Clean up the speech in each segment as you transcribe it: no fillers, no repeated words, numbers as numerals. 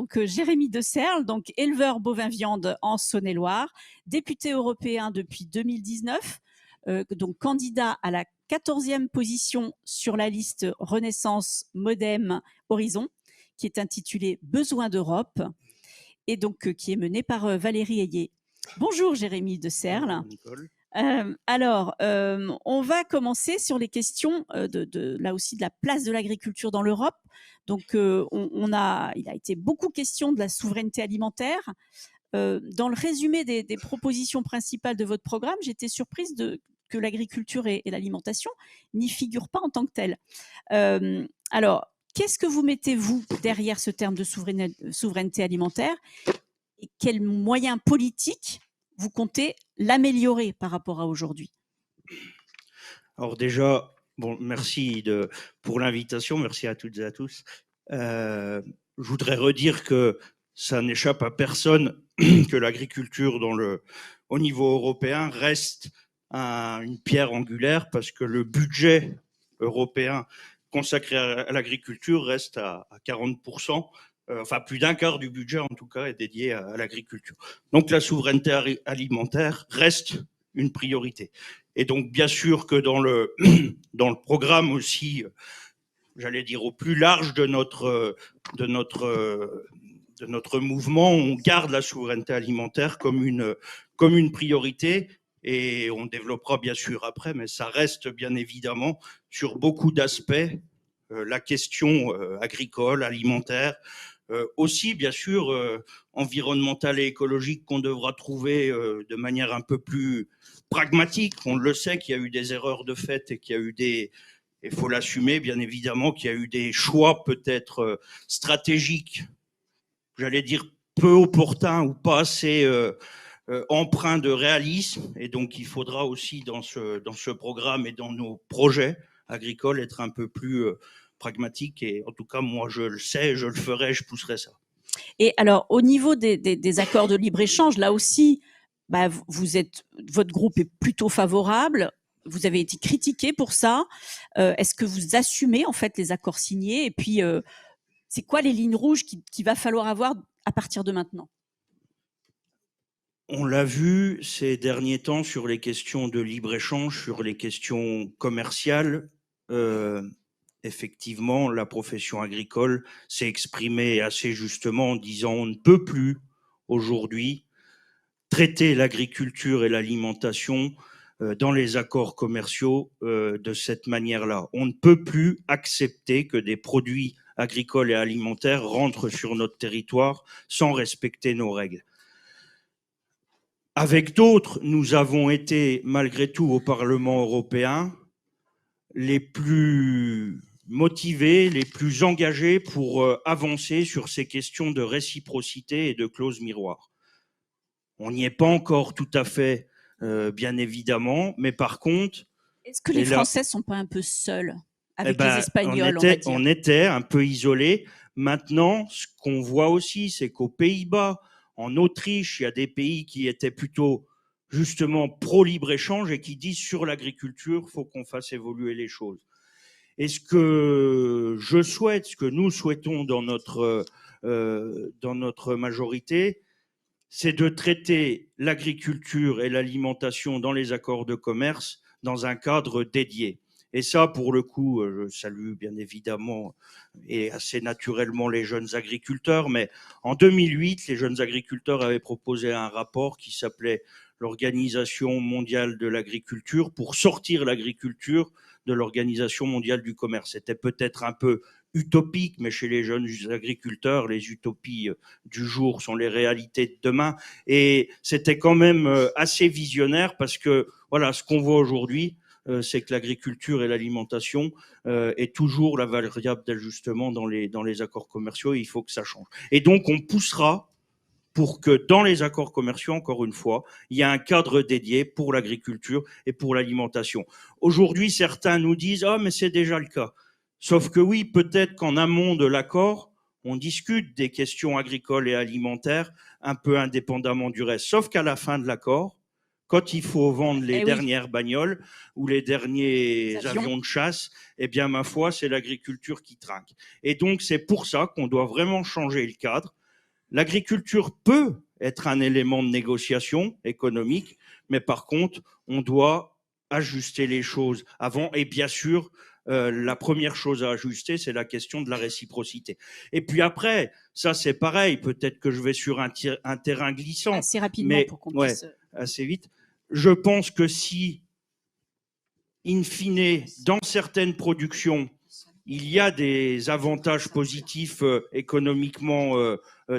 donc Jérémy de Serles, donc éleveur bovin-viande en Saône-et-Loire, député européen depuis 2019, donc candidat à la 14e position sur la liste Renaissance Modem Horizon, qui est intitulée Besoin d'Europe, et donc qui est menée par Valérie Ayé. Bonjour Jérémy de Serles. Nicole. On va commencer sur les questions là aussi de la place de l'agriculture dans l'Europe. Donc, il a été beaucoup question de la souveraineté alimentaire. Dans le résumé des propositions principales de votre programme, j'étais surprise que l'agriculture et l'alimentation n'y figurent pas en tant que telles. Alors, qu'est-ce que vous mettez, vous, derrière ce terme de souveraineté alimentaire et quels moyens politiques vous comptez l'améliorer par rapport à aujourd'hui? Alors déjà, merci pour l'invitation, merci à toutes et à tous. Je voudrais redire que ça n'échappe à personne que l'agriculture au niveau européen reste une pierre angulaire parce que le budget européen consacré à l'agriculture reste à 40%. Enfin, plus d'un quart du budget, en tout cas, est dédié à l'agriculture. Donc, la souveraineté alimentaire reste une priorité. Et donc, bien sûr que dans le programme aussi, j'allais dire au plus large de notre mouvement, on garde la souveraineté alimentaire comme une priorité. Et on développera bien sûr après, mais ça reste bien évidemment sur beaucoup d'aspects la question agricole, alimentaire, aussi bien sûr environnementale et écologique qu'on devra trouver de manière un peu plus pragmatique. On le sait qu'il y a eu des erreurs de fait et qu'il y a eu il faut l'assumer bien évidemment, qu'il y a eu des choix peut-être stratégiques, j'allais dire peu opportuns ou pas assez empreints de réalisme. Et donc il faudra aussi dans ce programme et dans nos projets agricoles être un peu plus pragmatique. Et en tout cas, moi, je le sais, je le ferai, je pousserai ça. Et alors, au niveau des accords de libre-échange, là aussi, votre groupe est plutôt favorable. Vous avez été critiqué pour ça. Est-ce que vous assumez en fait les accords signés? Et puis, c'est quoi les lignes rouges qu'il va falloir avoir à partir de maintenant? On l'a vu ces derniers temps sur les questions de libre-échange, sur les questions commerciales. Effectivement, la profession agricole s'est exprimée assez justement en disant on ne peut plus aujourd'hui traiter l'agriculture et l'alimentation dans les accords commerciaux de cette manière-là. On ne peut plus accepter que des produits agricoles et alimentaires rentrent sur notre territoire sans respecter nos règles. Avec d'autres, nous avons été, malgré tout, au Parlement européen, les plus motivés, les plus engagés pour avancer sur ces questions de réciprocité et de clauses miroirs. On n'y est pas encore tout à fait, bien évidemment, mais par contre... Est-ce que les Français ne sont pas un peu seuls avec les Espagnols, on était un peu isolés. Maintenant, ce qu'on voit aussi, c'est qu'aux Pays-Bas, en Autriche, il y a des pays qui étaient plutôt justement pro-libre-échange et qui disent sur l'agriculture, il faut qu'on fasse évoluer les choses. Et ce que je souhaite, ce que nous souhaitons dans notre majorité, c'est de traiter l'agriculture et l'alimentation dans les accords de commerce dans un cadre dédié. Et ça, pour le coup, je salue bien évidemment et assez naturellement les jeunes agriculteurs, mais en 2008, les jeunes agriculteurs avaient proposé un rapport qui s'appelait l'Organisation mondiale de l'agriculture pour sortir l'agriculture de l'Organisation mondiale du commerce. C'était peut-être un peu utopique, mais chez les jeunes agriculteurs, les utopies du jour sont les réalités de demain. Et c'était quand même assez visionnaire parce que, voilà, ce qu'on voit aujourd'hui, c'est que l'agriculture et l'alimentation est toujours la variable d'ajustement dans les accords commerciaux et il faut que ça change. Et donc, on poussera pour que dans les accords commerciaux, encore une fois, il y ait un cadre dédié pour l'agriculture et pour l'alimentation. Aujourd'hui, certains nous disent « Ah, mais c'est déjà le cas ». Sauf que oui, peut-être qu'en amont de l'accord, on discute des questions agricoles et alimentaires un peu indépendamment du reste. Sauf qu'à la fin de l'accord, quand il faut vendre les dernières bagnoles ou les derniers avions de chasse, eh bien, ma foi, c'est l'agriculture qui trinque. Et donc, c'est pour ça qu'on doit vraiment changer le cadre. L'agriculture peut être un élément de négociation économique, mais par contre, on doit ajuster les choses avant. Et bien sûr, la première chose à ajuster, c'est la question de la réciprocité. Et puis après, ça c'est pareil, peut-être que je vais sur un terrain glissant. Assez rapidement mais pour qu'on ouais, puisse... assez vite. Je pense que si, in fine, dans certaines productions, il y a des avantages positifs économiquement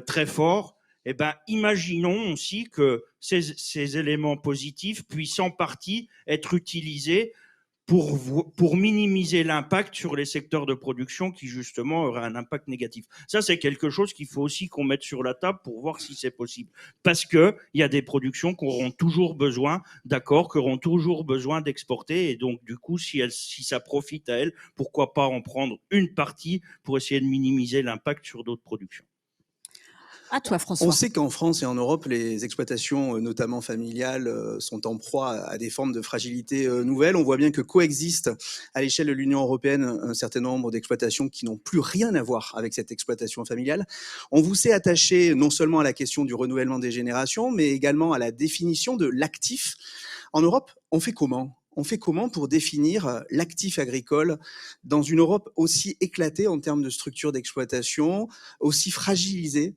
très forts, eh ben, imaginons aussi que ces éléments positifs puissent en partie être utilisés pour minimiser l'impact sur les secteurs de production qui, justement, auraient un impact négatif. Ça, c'est quelque chose qu'il faut aussi qu'on mette sur la table pour voir si c'est possible. Parce qu'il y a des productions qui auront toujours besoin d'accords, qui auront toujours besoin d'exporter. Et donc, du coup, si ça profite à elles, pourquoi pas en prendre une partie pour essayer de minimiser l'impact sur d'autres productions. À toi, François. On sait qu'en France et en Europe, les exploitations, notamment familiales, sont en proie à des formes de fragilité nouvelles. On voit bien que coexistent à l'échelle de l'Union européenne un certain nombre d'exploitations qui n'ont plus rien à voir avec cette exploitation familiale. On vous s'est attaché non seulement à la question du renouvellement des générations, mais également à la définition de l'actif. En Europe, on fait comment ? On fait comment pour définir l'actif agricole dans une Europe aussi éclatée en termes de structure d'exploitation, aussi fragilisée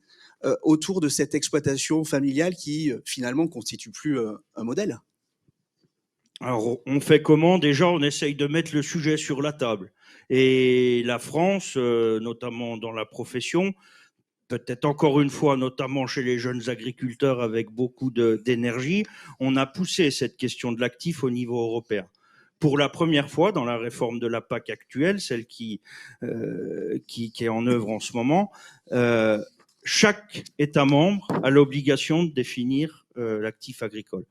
autour de cette exploitation familiale qui, finalement, ne constitue plus un modèle? Alors, on fait comment? Déjà, on essaye de mettre le sujet sur la table. Et la France, notamment dans la profession, peut-être encore une fois, notamment chez les jeunes agriculteurs avec beaucoup d'énergie, on a poussé cette question de l'actif au niveau européen. Pour la première fois dans la réforme de la PAC actuelle, celle qui est en œuvre en ce moment, chaque État membre a l'obligation de définir l'actif agricole.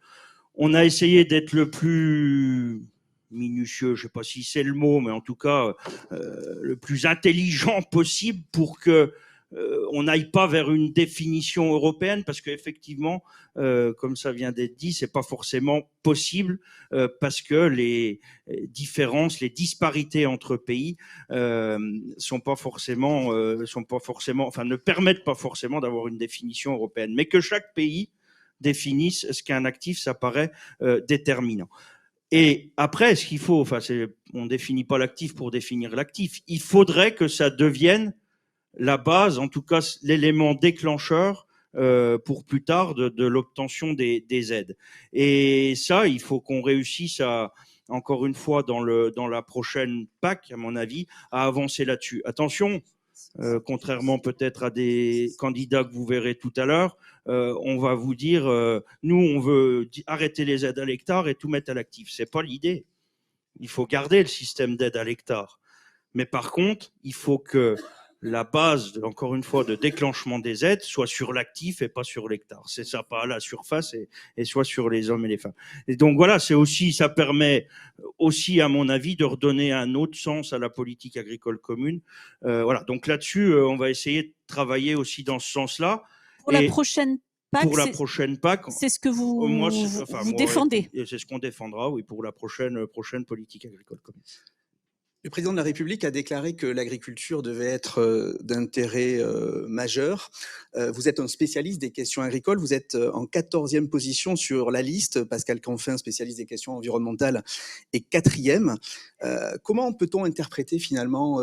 On a essayé d'être le plus minutieux, je ne sais pas si c'est le mot, mais en tout cas le plus intelligent possible pour que on n'aille pas vers une définition européenne, parce qu'effectivement, comme ça vient d'être dit, c'est pas forcément possible parce que les différences, les disparités entre pays sont pas forcément, enfin ne permettent pas forcément d'avoir une définition européenne, mais que chaque pays définisse ce qu'est un actif, ça paraît déterminant. Et après, ce qu'il faut, enfin, on ne définit pas l'actif pour définir l'actif. Il faudrait que ça devienne la base, en tout cas l'élément déclencheur pour plus tard de l'obtention des aides. Et ça, il faut qu'on réussisse à, encore une fois, dans la prochaine PAC, à mon avis, à avancer là-dessus. Attention, contrairement peut-être à des candidats que vous verrez tout à l'heure, on va vous dire, nous, on veut arrêter les aides à l'hectare et tout mettre à l'actif. C'est pas l'idée. Il faut garder le système d'aide à l'hectare. Mais par contre, il faut que la base, encore une fois, de déclenchement des aides soit sur l'actif et pas sur l'hectare. C'est ça, pas à la surface et soit sur les hommes et les femmes. Et donc voilà, ça permet aussi, à mon avis, de redonner un autre sens à la politique agricole commune. Voilà. Donc là-dessus, on va essayer de travailler aussi dans ce sens-là. Pour la prochaine PAC, pour la prochaine PAC, c'est ce que vous défendez. C'est ce qu'on défendra, oui, pour la prochaine politique agricole commune. Le président de la République a déclaré que l'agriculture devait être d'intérêt majeur. Vous êtes un spécialiste des questions agricoles. Vous êtes en 14e position sur la liste. Pascal Canfin, spécialiste des questions environnementales, est 4e. Comment peut-on interpréter finalement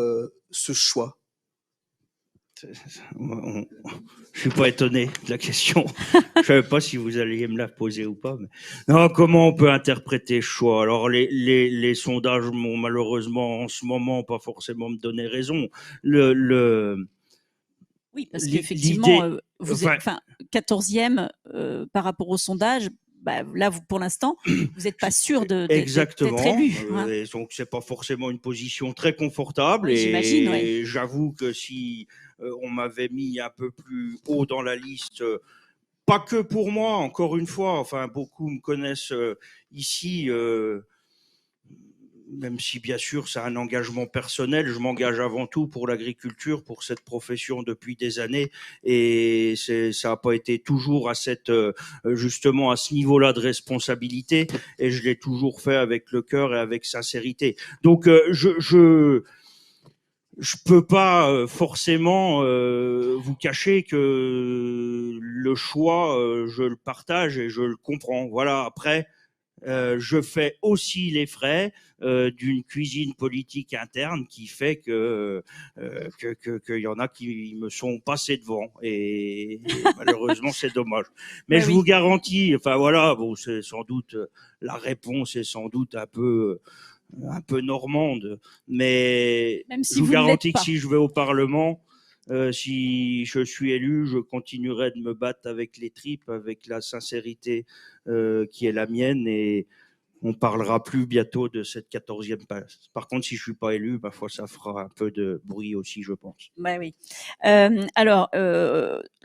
ce choix ? Je ne suis pas étonné de la question. Je ne savais pas si vous alliez me la poser ou pas. Mais... Non, comment on peut interpréter ce choix? Alors, les sondages m'ont malheureusement en ce moment pas forcément me donné raison. Oui, parce qu'effectivement, vous êtes 14e par rapport au sondage. Bah, là, pour l'instant, vous n'êtes pas sûr d'être élu. Et donc, c'est pas forcément une position très confortable. Oui, et j'avoue que si on m'avait mis un peu plus haut dans la liste, pas que pour moi, encore une fois, enfin, beaucoup me connaissent ici, même si bien sûr c'est un engagement personnel, je m'engage avant tout pour l'agriculture, pour cette profession depuis des années, et ça n'a pas été toujours justement à ce niveau-là de responsabilité, et je l'ai toujours fait avec le cœur et avec sincérité. Donc je peux pas forcément vous cacher que le choix, je le partage et je le comprends. Voilà. Après, je fais aussi les frais d'une cuisine politique interne qui fait qu'il y en a qui me sont passés devant et malheureusement c'est dommage. Mais Bah je vous oui, garantis, enfin voilà, bon, c'est sans doute la réponse est sans doute un peu normande, mais même je si vous vous ne l'êtes garantis que pas. si je vais au Parlement, si je suis élu, je continuerai de me battre avec les tripes, avec la sincérité qui est la mienne, et on parlera plus bientôt de cette 14e place. Par contre, si je suis pas élu, ma foi, ça fera un peu de bruit aussi, je pense. Bah oui. Alors,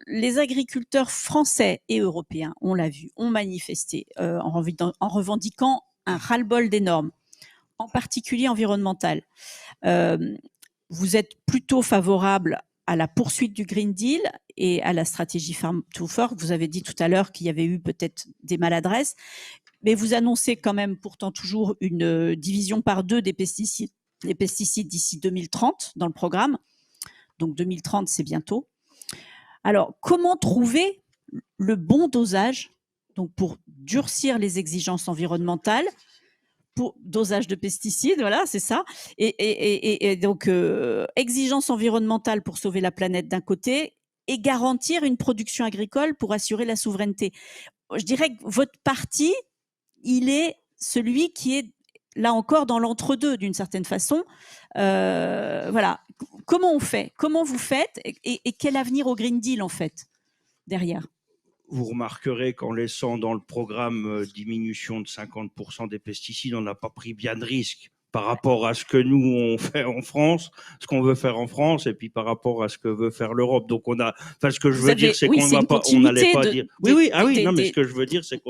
les agriculteurs français et européens, on l'a vu, ont manifesté en revendiquant un ras-le-bol des normes, en particulier environnementales. Euh, vous êtes plutôt favorable à la poursuite du Green Deal et à la stratégie Farm to Fork. Vous avez dit tout à l'heure qu'il y avait eu peut-être des maladresses, mais vous annoncez quand même pourtant toujours une division par deux des pesticides d'ici 2030 dans le programme. Donc 2030, c'est bientôt. Alors, comment trouver le bon dosage donc pour durcir les exigences environnementales, pour dosage de pesticides, voilà, c'est ça. Et donc, exigence environnementale pour sauver la planète d'un côté et garantir une production agricole pour assurer la souveraineté. Je dirais que votre parti, il est celui qui est là encore dans l'entre-deux d'une certaine façon. Voilà. Comment on fait? Comment vous faites? Et quel avenir au Green Deal en fait derrière? Vous remarquerez qu'en laissant dans le programme diminution de 50% des pesticides, on n'a pas pris bien de risques par rapport à ce que nous on fait en France, ce qu'on veut faire en France, et puis par rapport à ce que veut faire l'Europe. Donc on a, enfin ce que je Vous veux dire, avez, c'est oui, qu'on c'est va une pas, on n'allait continuité pas de, dire, oui, oui, ah oui, non, mais ce que je veux dire, c'est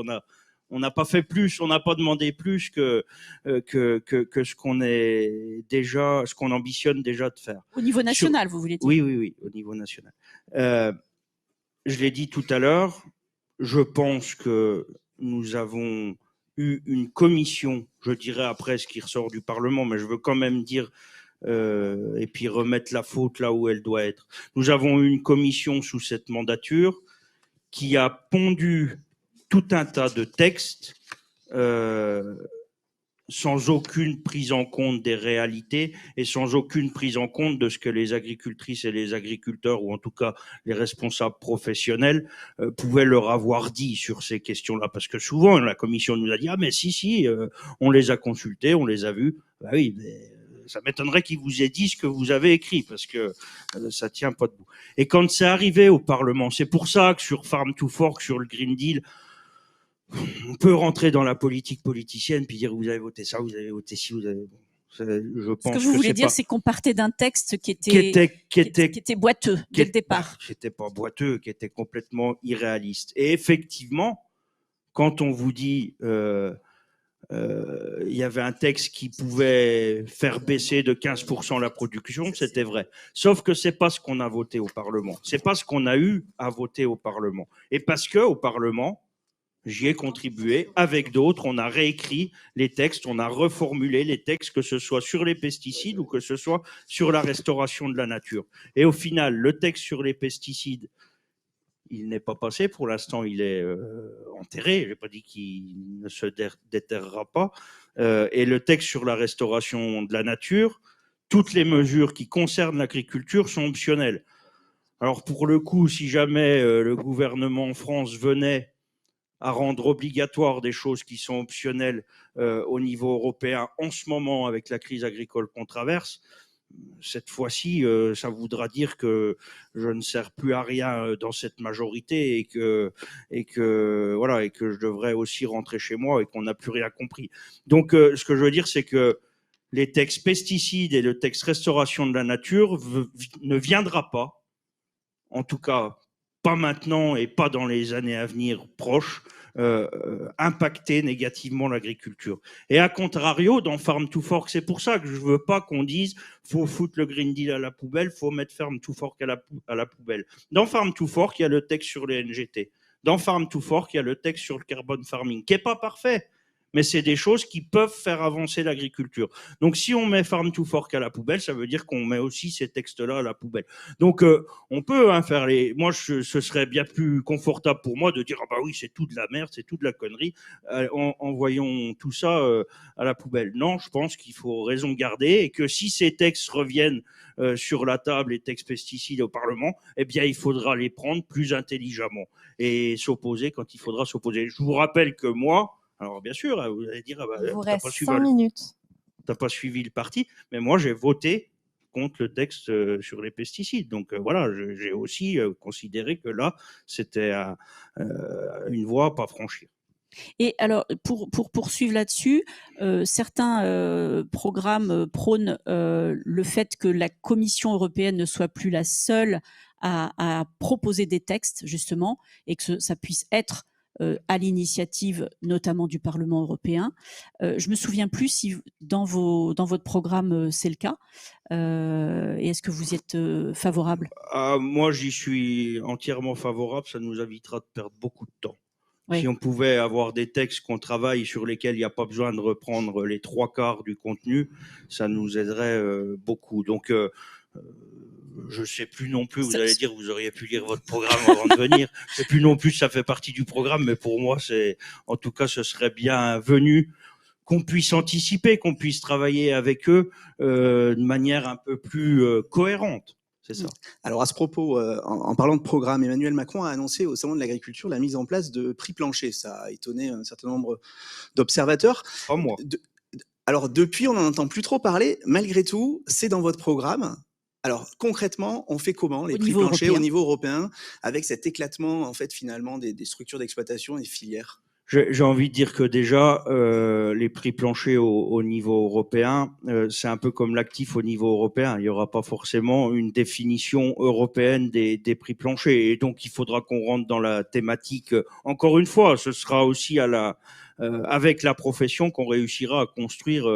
on n'a pas fait plus, on n'a pas demandé plus que ce qu'on est déjà, ce qu'on ambitionne déjà de faire. au niveau Sur, national, vous voulez dire? oui, oui, oui, au niveau national. Euh, je l'ai dit tout à l'heure, je pense que nous avons eu une commission, je dirais après ce qui ressort du Parlement, mais je veux quand même dire, et puis remettre la faute là où elle doit être. Nous avons eu une commission sous cette mandature qui a pondu tout un tas de textes euh, sans aucune prise en compte des réalités et sans aucune prise en compte de ce que les agricultrices et les agriculteurs, ou en tout cas les responsables professionnels, pouvaient leur avoir dit sur ces questions-là. Parce que souvent, la commission nous a dit « Ah mais si, on les a consultés, on les a vus. » Bah oui, mais ça m'étonnerait qu'ils vous aient dit ce que vous avez écrit, parce que ça tient pas debout. Et quand c'est arrivé au Parlement, c'est pour ça que sur Farm to Fork, sur le Green Deal, on peut rentrer dans la politique politicienne puis dire vous avez voté ça, vous avez voté ci, vous avez. Je Ce que pense vous que voulez c'est dire, pas c'est qu'on partait d'un texte qui qui était, était qui qui était était boiteux dès le départ. c'était pas boiteux, qui était complètement irréaliste. Et effectivement, quand on vous dit il y avait un texte qui pouvait faire baisser de 15% la production, c'était vrai. Sauf que c'est pas ce qu'on a voté au Parlement. C'est pas ce qu'on a eu à voter au Parlement. Et parce que au Parlement, j'y ai contribué avec d'autres. On a réécrit les textes, on a reformulé les textes, que ce soit sur les pesticides ou que ce soit sur la restauration de la nature. Et au final, le texte sur les pesticides, il n'est pas passé. Pour l'instant, il est enterré. Je n'ai pas dit qu'il ne se déterrera pas. Et le texte sur la restauration de la nature, toutes les mesures qui concernent l'agriculture sont optionnelles. Alors pour le coup, si jamais le gouvernement en France venait à rendre obligatoire des choses qui sont optionnelles au niveau européen en ce moment avec la crise agricole qu'on traverse, cette fois-ci, ça voudra dire que je ne sers plus à rien dans cette majorité et que je devrais aussi rentrer chez moi et qu'on n'a plus rien compris. Donc, ce que je veux dire, c'est que les textes pesticides et le texte restauration de la nature ne viendra pas, en tout cas pas maintenant et pas dans les années à venir proches, impacter négativement l'agriculture. Et à contrario, dans Farm to Fork, c'est pour ça que je veux pas qu'on dise faut foutre le Green Deal à la poubelle, faut mettre Farm to Fork à la poubelle. Dans Farm to Fork, il y a le texte sur les NGT. Dans Farm to Fork, il y a le texte sur le carbon farming, qui est pas parfait, mais c'est des choses qui peuvent faire avancer l'agriculture. Donc, si on met Farm to Fork à la poubelle, ça veut dire qu'on met aussi ces textes-là à la poubelle. Donc, on peut faire les... Moi, ce serait bien plus confortable pour moi de dire « Ah bah oui, c'est tout de la merde, c'est tout de la connerie, envoyons tout ça à la poubelle. » Non, je pense qu'il faut raison garder et que si ces textes reviennent sur la table, les textes pesticides au Parlement, eh bien, il faudra les prendre plus intelligemment et s'opposer quand il faudra s'opposer. Je vous rappelle que moi, alors bien sûr, vous allez dire, ah bah, Il vous reste pas 5 minutes. T'as pas suivi le parti, mais moi j'ai voté contre le texte sur les pesticides. Donc voilà, j'ai aussi considéré que là, c'était une voie à pas franchir. Et alors, pour poursuivre là-dessus, certains programmes prônent le fait que la Commission européenne ne soit plus la seule à proposer des textes, justement, et que ça puisse être à l'initiative notamment du Parlement européen. Je me souviens plus si dans votre programme c'est le cas. Et est-ce que vous y êtes favorable? Moi, j'y suis entièrement favorable. Ça nous évitera de perdre beaucoup de temps. Oui. Si on pouvait avoir des textes qu'on travaille sur lesquels il n'y a pas besoin de reprendre les 3/4 du contenu, ça nous aiderait beaucoup. Donc, je ne sais plus non plus, vous allez dire, vous auriez pu lire votre programme avant de venir. Je ne sais plus non plus, ça fait partie du programme, mais pour moi, en tout cas, ce serait bienvenu qu'on puisse anticiper, qu'on puisse travailler avec eux de manière un peu plus cohérente. C'est ça. Alors à ce propos, en parlant de programme, Emmanuel Macron a annoncé au Salon de l'Agriculture la mise en place de prix planchers. Ça a étonné un certain nombre d'observateurs. Pas moi. Alors depuis, on n'en entend plus trop parler. Malgré tout, c'est dans votre programme. Alors concrètement, on fait comment les prix planchers au niveau européen avec cet éclatement en fait finalement des structures d'exploitation et filières? J'ai envie de dire que déjà, les prix planchers au niveau européen, c'est un peu comme l'actif au niveau européen. Il n'y aura pas forcément une définition européenne des prix planchers. Et donc, il faudra qu'on rentre dans la thématique. Encore une fois, ce sera aussi avec la profession qu'on réussira à construire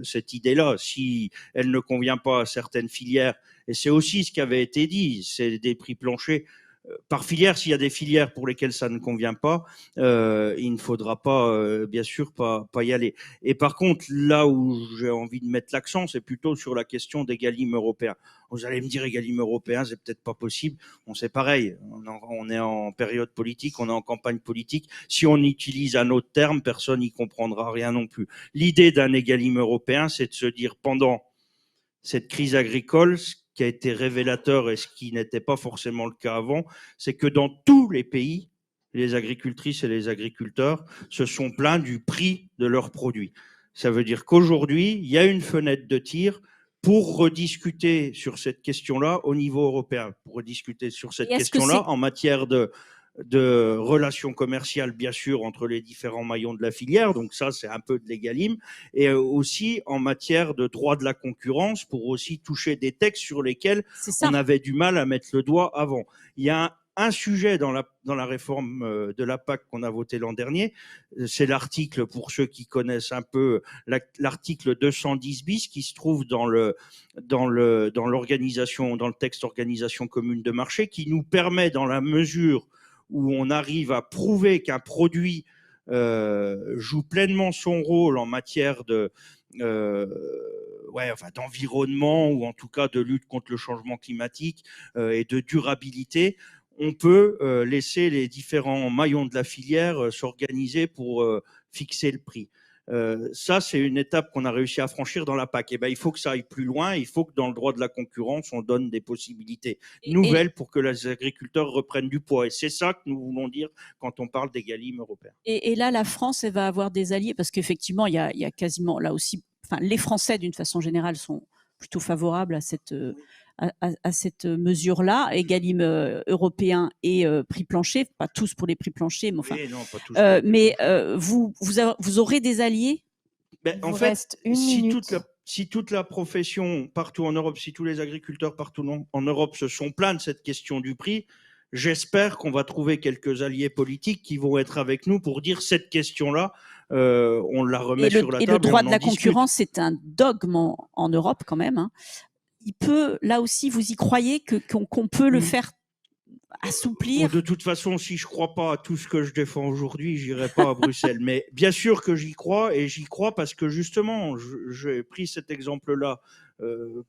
cette idée-là. Si elle ne convient pas à certaines filières, et c'est aussi ce qui avait été dit, c'est des prix planchers par filière. S'il y a des filières pour lesquelles ça ne convient pas, il ne faudra pas, bien sûr, pas y aller. Et par contre, là où j'ai envie de mettre l'accent, c'est plutôt sur la question d'Egalim européen. Vous allez me dire, Egalim européen, c'est peut-être pas possible. C'est pareil. On est en période politique, on est en campagne politique. Si on utilise un autre terme, personne n'y comprendra rien non plus. L'idée d'un Egalim européen, c'est de se dire, pendant cette crise agricole, ce qui a été révélateur et ce qui n'était pas forcément le cas avant, c'est que dans tous les pays, les agricultrices et les agriculteurs se sont plaints du prix de leurs produits. Ça veut dire qu'aujourd'hui, il y a une fenêtre de tir pour rediscuter sur cette question-là au niveau européen, pour rediscuter sur cette question-là en matière de relations commerciales, bien sûr, entre les différents maillons de la filière. Donc ça, c'est un peu de l'égalim. Et aussi en matière de droit de la concurrence, pour aussi toucher des textes sur lesquels on avait du mal à mettre le doigt avant. Il y a un sujet dans la réforme de la PAC qu'on a voté l'an dernier, c'est l'article, pour ceux qui connaissent un peu, l'article 210 bis qui se trouve dans l'organisation, dans le texte organisation commune de marché, qui nous permet, dans la mesure où on arrive à prouver qu'un produit joue pleinement son rôle en matière d'environnement ou en tout cas de lutte contre le changement climatique et de durabilité, on peut laisser les différents maillons de la filière s'organiser pour fixer le prix. Ça, c'est une étape qu'on a réussi à franchir dans la PAC. Et ben, il faut que ça aille plus loin. Il faut que dans le droit de la concurrence, on donne des possibilités nouvelles pour que les agriculteurs reprennent du poids. Et c'est ça que nous voulons dire quand on parle d'Egalim européen. Et là, la France, elle va avoir des alliés parce qu'effectivement, il y a quasiment là aussi, enfin, les Français d'une façon générale sont plutôt favorables à cette mesure-là, Egalim européen et prix plancher, pas tous pour les prix planchers, mais enfin. Oui, non, pas tous vous aurez des alliés? En fait, si toute la profession partout en Europe, si tous les agriculteurs partout en Europe se sont plaints de cette question du prix, j'espère qu'on va trouver quelques alliés politiques qui vont être avec nous pour dire cette question-là, on la remet sur la table. Et le droit de la concurrence, c'est un dogme en Europe quand même. Hein. Il peut, là aussi, vous y croyez qu'on peut le faire assouplir. De toute façon, si je ne crois pas à tout ce que je défends aujourd'hui, je n'irai pas à Bruxelles. Mais bien sûr que j'y crois, et j'y crois parce que justement, j'ai pris cet exemple-là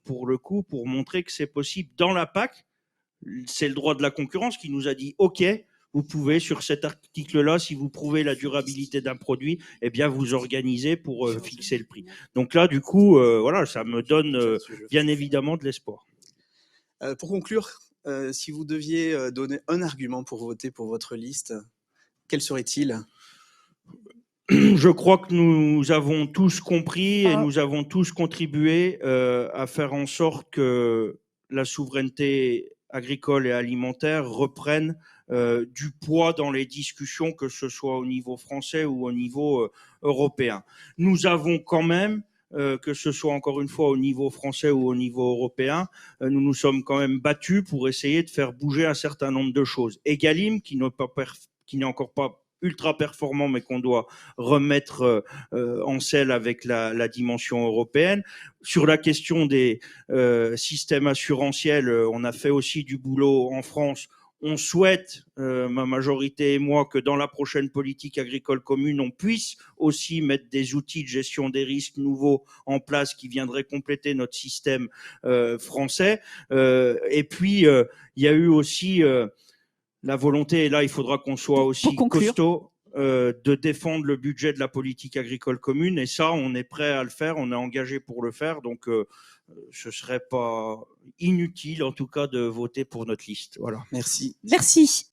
pour le coup, pour montrer que c'est possible. Dans la PAC, c'est le droit de la concurrence qui nous a dit « Ok, vous pouvez, sur cet article-là, si vous prouvez la durabilité d'un produit, eh bien, vous organisez pour fixer le prix. » Donc là, du coup, voilà, ça me donne bien évidemment de l'espoir. Pour conclure, si vous deviez donner un argument pour voter pour votre liste, quel serait-il ? Je crois que nous avons tous compris et nous avons tous contribué à faire en sorte que la souveraineté agricole et alimentaire reprenne du poids dans les discussions, que ce soit au niveau français ou au niveau européen. Nous avons quand même, que ce soit encore une fois au niveau français ou au niveau européen, nous nous sommes quand même battus pour essayer de faire bouger un certain nombre de choses. Egalim, qui n'est encore pas ultra performant, mais qu'on doit remettre en selle avec la dimension européenne. Sur la question des systèmes assurantiels, on a fait aussi du boulot en France. On souhaite, ma majorité et moi, que dans la prochaine politique agricole commune, on puisse aussi mettre des outils de gestion des risques nouveaux en place qui viendraient compléter notre système français. Et puis, il y a eu aussi la volonté, et là il faudra qu'on soit aussi costaud, de défendre le budget de la politique agricole commune, et ça on est prêt à le faire, on est engagé pour le faire, donc ce serait pas inutile en tout cas de voter pour notre liste. Voilà. Merci. Merci.